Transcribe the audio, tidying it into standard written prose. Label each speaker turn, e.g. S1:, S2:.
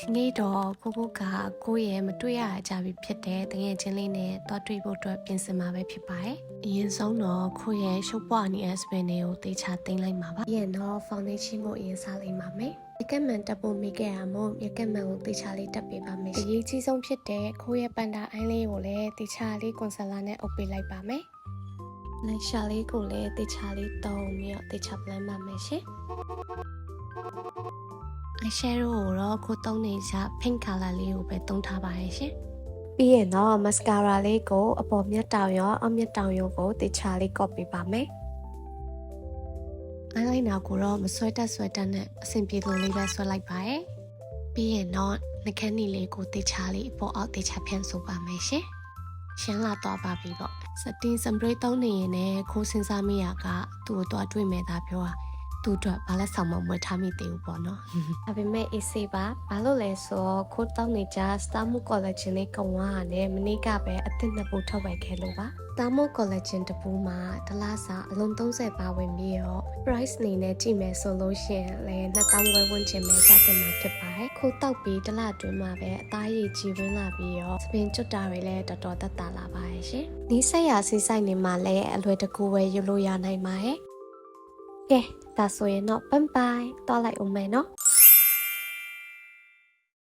S1: ဒီနေ့တော့ကိုကိုရဲ့မတွေ့ရကြပြီဖြစ်တဲ့တကယ်ချင်းလေးနဲ့တွားတွေ့ဖို့အတွက်ပြင်ဆင်မှာပဲဖြစ်ပါတယ်။အရင်ဆုံးတော့ကိုရဲ့ရှုပ်ပွားနေတဲ့ spin တွေကိုတေချာသိမ်းလိုက်မှာပါ။ပြီးရင်တော့ foundation ကိုအရင်စားလိုက်ပါမယ်။မြက်ကမှန်တက်ဖို့မိခဲ့ရမို့မြက်ကမှန်ကိုတေချာလေးတက်ပေးပါမယ်။အရေးကြီးဆုံးဖြစ်တဲ့ကိုရဲ့ပန်တာအိုင်းလေးကိုလည်းတေချာလေးကွန်ဆာလာနဲ့အုပ်ပေးလိုက်ပါမယ်။လိုက်ရှာလေးကိုလည်းတေချာလေးတုံးပြီးတော့တေချာ blend ပါမယ်ရှင်။ eyeshadow ကိုတော့ကိုသုံးနေကြ pink color လေးကိုပဲသုံးထားပါရဲ့ရှင်။ပြီးရင်တော့ mascara လေးကိုအပေါ်မျက်တောင်ရောအောက်မျက်တောင်ရောကိုတေချာလေး copy ပါမယ်။ eyeliner ကိုတော့မဆွဲတက်နဲ့အဆင်ပြေလို့လေးပဲဆွဲလိုက်ပါရဲ့။ပြီးရင်တော့နှာခမ်းနီလေးကိုတေချာလေးအပေါ်အောက်တေချာဖြန့်ဆိုပါမယ်ရှင်။ရှင်းလာတော့ပါပြီပေါ့။ setting spray သုံးနေရင်လည်းခိုးစဉ်းစားမိရကသူ့ကိုတော့တွေ့မဲ့သားပြောတာသူ့အတွက်ဘာလက်ဆောင်မမွေးထားမိသေးဘူးပေါ့နော်။ဒါပေမဲ့ AC ပါဘာလို့လဲဆိုတော့ခိုးတောင်းနေကြ Starmo Collagen လေးကုံသွားတာနဲ့မနေ့ကပဲအသစ်နှစ်ပူထုတ်ပိုက်ခဲ့လို့ပါ။ Starmo Collagen တပူမှာတလားစာအလုံး30ပါဝင်ပြီးတော့ price နေနဲ့ကြည့်မယ်ဆိုလို့ရှိရင်လည်း2000ဝန်းကျင်ပဲစတင်မှာဖြစ်ပါတယ်။ခိုးတောက်ပြီးတလအတွင်းမှာပဲအသားရည်ကြီးဝင်လာပြီးတော့စပင်ကျွတ်တာတွေလည်းတော်တော်သက်သာလာပါရဲ့ရှင်။နီးစက်ရစီဆိုင်နေမှာလည်းအလွယ်တကူပဲယူလို့ရနိုင်ပါရဲ့။ကဲဒါဆိုရင်တော့ပန်ပိုင်တော့လိုက်အောင်မယ်နော်